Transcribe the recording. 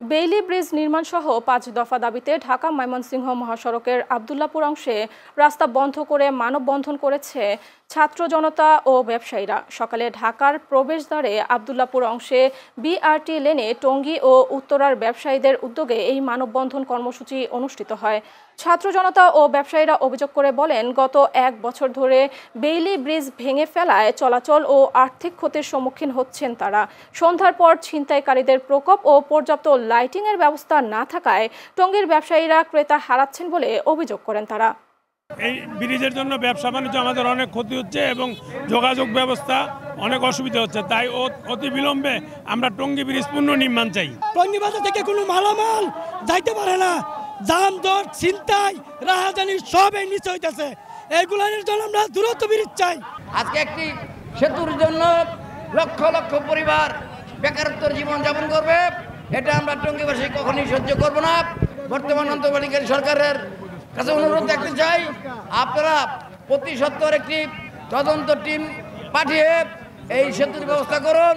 Bailey bridge নির্মাণ সহ ৫ দফা দাবিতে ঢাকা ময়মনসিংহ মহাসড়কের আব্দুল্লাহপুর অংশে রাস্তা বন্ধ করে মানববন্ধন করেছে ছাত্র জনতা ও ব্যবসায়ীরা। সকালে ঢাকার প্রবেশদ্বারে আব্দুল্লাহপুর অংশে বিআরটি লেনে টঙ্গী ও উত্তরার ব্যবসায়ীদের উদ্যোগে এই মানববন্ধন কর্মসূচি অনুষ্ঠিত হয়। ছাত্র জনতা ও ব্যবসায়ীরা অভিযোগ করে বলেন, গত ১ বছর ধরে বেইলি ব্রিজ ভেঙে ফেলায় চলাচল ও আর্থিক ক্ষতির সম্মুখীন হচ্ছেন তারা। সন্ধ্যার পর ছিনতাইকারীদের প্রকোপ ও পর্যাপ্ত লাইটিংয়ের ব্যবস্থা না থাকায় টঙ্গীর ব্যবসায়ীরা ক্রেতা হারাচ্ছেন বলে অভিযোগ করেন তারা। এই ব্রিজের জন্য ব্যবসা বাণিজ্য আমাদের অনেক ক্ষতি হচ্ছে এবং যোগাযোগ ব্যবস্থা অনেক অসুবিধা হচ্ছে, তাই অতি বিলম্বে আমরা টঙ্গী ব্রিজ পুনর্নির্মাণ চাই। টঙ্গী বাজার থেকে কোনো মালামাল যাইতে পারে না, দাম দর ছিনতাই রাহাজানি সবই নিচে হইতেছে। এইগুলোর জন্য আমরা দূরত্ব ব্রিজ চাই। আজকে একটি সেতুর জন্য লক্ষ লক্ষ পরিবার বেকারত্বের জীবন যাপন করবে, এটা আমরা টঙ্গীবাসী কখনোই সহ্য করব না। বর্তমান অন্তর্বর্তীকালীন সরকারের কাছে অনুরোধ রাখতে চাই, আপনারা প্রতি সপ্তাহে একটি তদন্ত টিম পাঠিয়ে এই সেতুর ব্যবস্থা করুন।